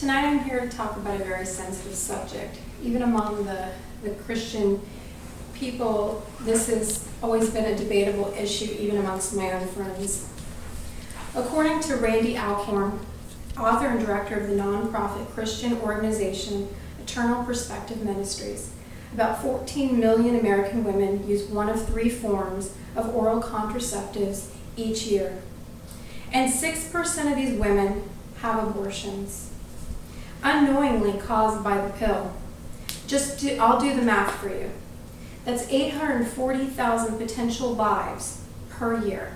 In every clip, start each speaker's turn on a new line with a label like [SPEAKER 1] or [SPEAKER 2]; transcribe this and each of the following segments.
[SPEAKER 1] Tonight I'm here to talk about a very sensitive subject. Even among the Christian people, this has always been a debatable issue, even amongst my own friends. According to Randy Alcorn, author and director of the nonprofit Christian organization Eternal Perspective Ministries, about 14 million American women use one of three forms of oral contraceptives each year. And 6% of these women have abortions, unknowingly caused by the pill. I'll do the math for you. That's 840,000 potential lives per year.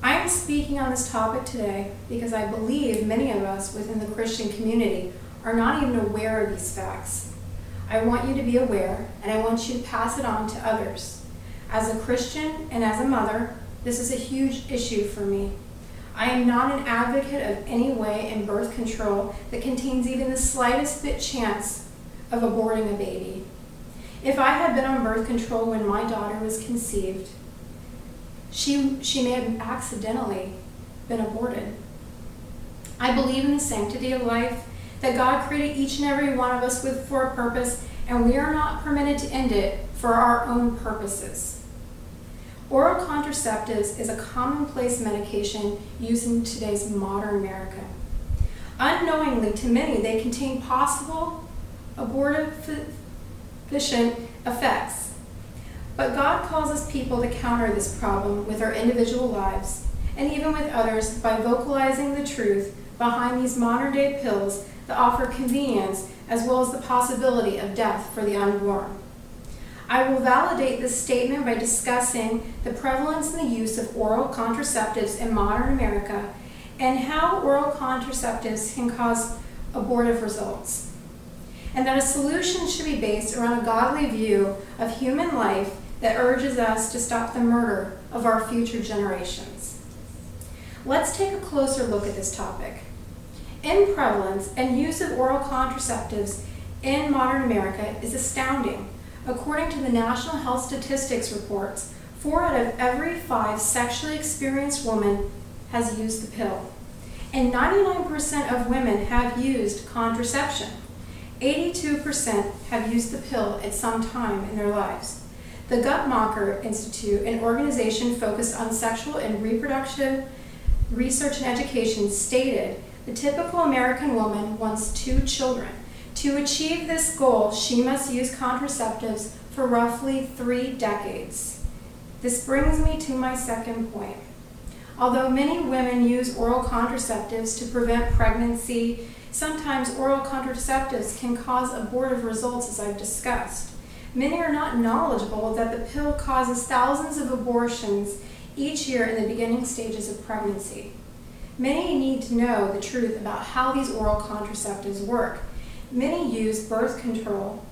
[SPEAKER 1] I am speaking on this topic today because I believe many of us within the Christian community are not even aware of these facts. I want you to be aware, and I want you to pass it on to others. As a Christian and as a mother, this is a huge issue for me. I am not an advocate of any way in birth control that contains even the slightest bit chance of aborting a baby. If I had been on birth control when my daughter was conceived, she may have accidentally been aborted. I believe in the sanctity of life, that God created each and every one of us for a purpose, and we are not permitted to end it for our own purposes. Oral contraceptives is a commonplace medication used in today's modern America. Unknowingly to many, they contain possible abortifacient effects. But God calls us people to counter this problem with our individual lives, and even with others, by vocalizing the truth behind these modern-day pills that offer convenience as well as the possibility of death for the unborn. I will validate this statement by discussing the prevalence and the use of oral contraceptives in modern America and how oral contraceptives can cause abortive results, and that a solution should be based around a godly view of human life that urges us to stop the murder of our future generations. Let's take a closer look at this topic. In prevalence and use of oral contraceptives in modern America is astounding. According to the National Health Statistics reports, 4 out of every 5 sexually experienced women has used the pill, and 99% of women have used contraception. 82% have used the pill at some time in their lives. The Guttmacher Institute, an organization focused on sexual and reproductive research and education, stated the typical American woman wants 2 children. To achieve this goal, she must use contraceptives for roughly 3 decades. This brings me to my second point. Although many women use oral contraceptives to prevent pregnancy, sometimes oral contraceptives can cause abortive results, as I've discussed. Many are not knowledgeable that the pill causes thousands of abortions each year in the beginning stages of pregnancy. Many need to know the truth about how these oral contraceptives work. Many use birth control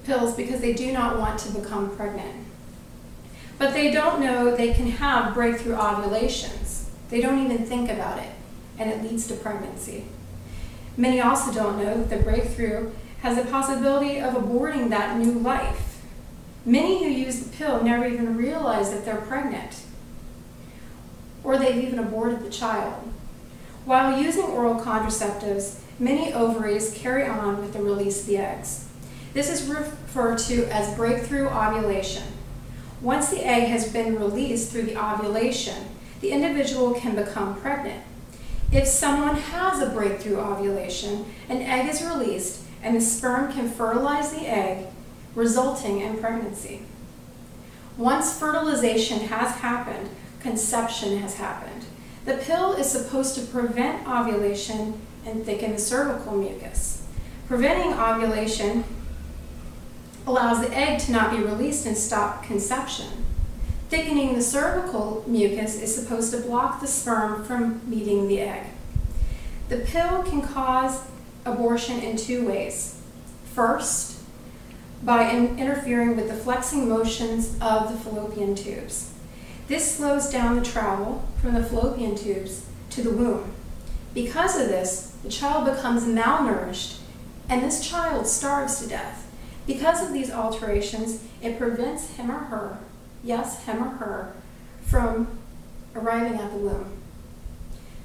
[SPEAKER 1] pills because they do not want to become pregnant. But they don't know they can have breakthrough ovulations. They don't even think about it, and it leads to pregnancy. Many also don't know that the breakthrough has a possibility of aborting that new life. Many who use the pill never even realize that they're pregnant, or they've even aborted the child. While using oral contraceptives, many ovaries carry on with the release of the eggs. This is referred to as breakthrough ovulation. Once the egg has been released through the ovulation, the individual can become pregnant. If someone has a breakthrough ovulation, an egg is released and the sperm can fertilize the egg, resulting in pregnancy. Once fertilization has happened, conception has happened. The pill is supposed to prevent ovulation and thicken the cervical mucus. Preventing ovulation allows the egg to not be released and stop conception. Thickening the cervical mucus is supposed to block the sperm from meeting the egg. The pill can cause abortion in 2 ways. First, by interfering with the flexing motions of the fallopian tubes. This slows down the travel from the fallopian tubes to the womb. Because of this, the child becomes malnourished, and this child starves to death. Because of these alterations, it prevents him or her, yes, him or her, from arriving at the womb.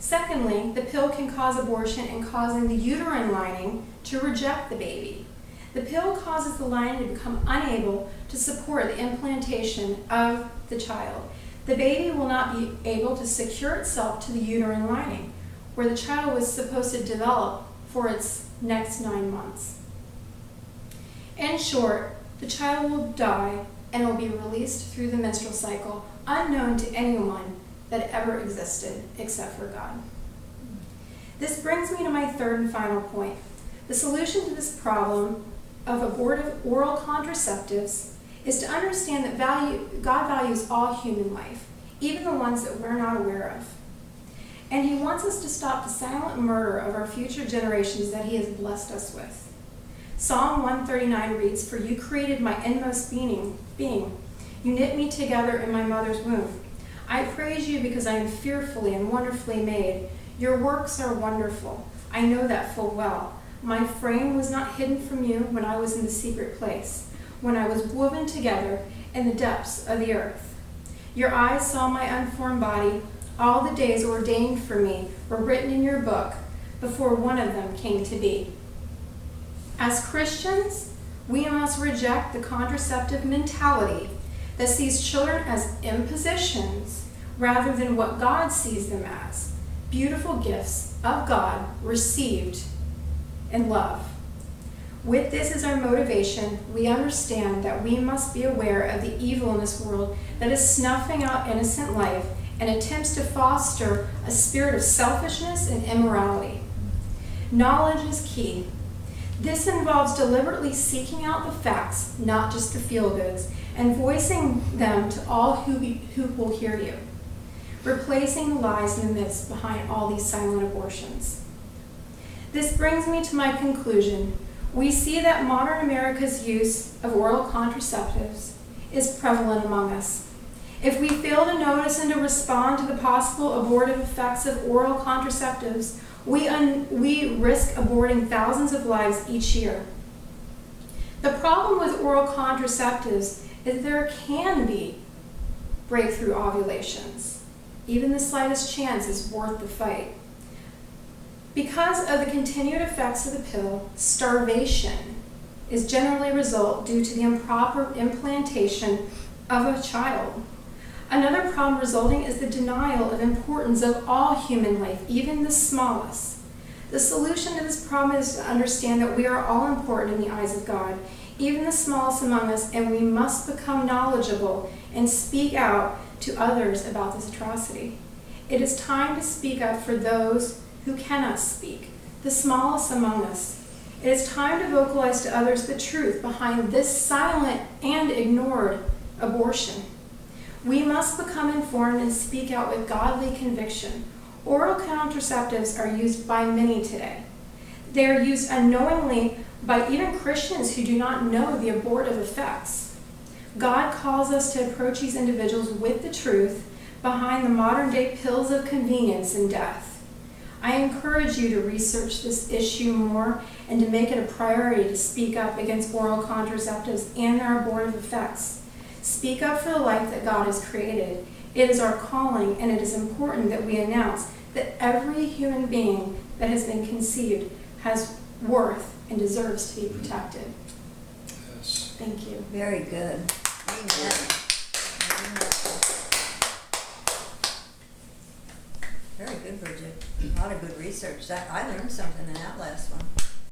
[SPEAKER 1] Secondly, the pill can cause abortion and causing the uterine lining to reject the baby. The pill causes the lining to become unable to support the implantation of the child. The baby will not be able to secure itself to the uterine lining, where the child was supposed to develop for its next 9 months. In short, the child will die and will be released through the menstrual cycle, unknown to anyone that ever existed except for God. This brings me to my third and final point. The solution to this problem of abortive oral contraceptives is to understand that God values all human life, even the ones that we're not aware of. And He wants us to stop the silent murder of our future generations that He has blessed us with. Psalm 139 reads, "For you created my inmost being. You knit me together in my mother's womb. I praise you because I am fearfully and wonderfully made. Your works are wonderful. I know that full well. My frame was not hidden from you when I was in the secret place, when I was woven together in the depths of the earth. Your eyes saw my unformed body. All the days ordained for me were written in your book before one of them came to be." As Christians, we must reject the contraceptive mentality that sees children as impositions rather than what God sees them as, beautiful gifts of God received in love. With this as our motivation, we understand that we must be aware of the evil in this world that is snuffing out innocent life and attempts to foster a spirit of selfishness and immorality. Knowledge is key. This involves deliberately seeking out the facts, not just the feel-goods, and voicing them to all who will hear you, replacing the lies and the myths behind all these silent abortions. This brings me to my conclusion. We see that modern America's use of oral contraceptives is prevalent among us. If we fail to notice and to respond to the possible abortive effects of oral contraceptives, we risk aborting thousands of lives each year. The problem with oral contraceptives is there can be breakthrough ovulations. Even the slightest chance is worth the fight. Because of the continued effects of the pill, starvation is generally a result due to the improper implantation of a child. Another problem resulting is the denial of importance of all human life, even the smallest. The solution to this problem is to understand that we are all important in the eyes of God, even the smallest among us, and we must become knowledgeable and speak out to others about this atrocity. It is time to speak up for those who cannot speak, the smallest among us. It is time to vocalize to others the truth behind this silent and ignored abortion. We must become informed and speak out with godly conviction. Oral contraceptives are used by many today. They are used unknowingly by even Christians who do not know the abortive effects. God calls us to approach these individuals with the truth behind the modern-day pills of convenience and death. I encourage you to research this issue more and to make it a priority to speak up against oral contraceptives and their abortive effects. Speak up for the life that God has created. It is our calling, and it is important that we announce that every human being that has been conceived has worth and deserves to be protected.
[SPEAKER 2] Yes.
[SPEAKER 1] Thank you.
[SPEAKER 3] Very good. Amen. Very good, Bridget. A lot of good research. I learned something in that last one.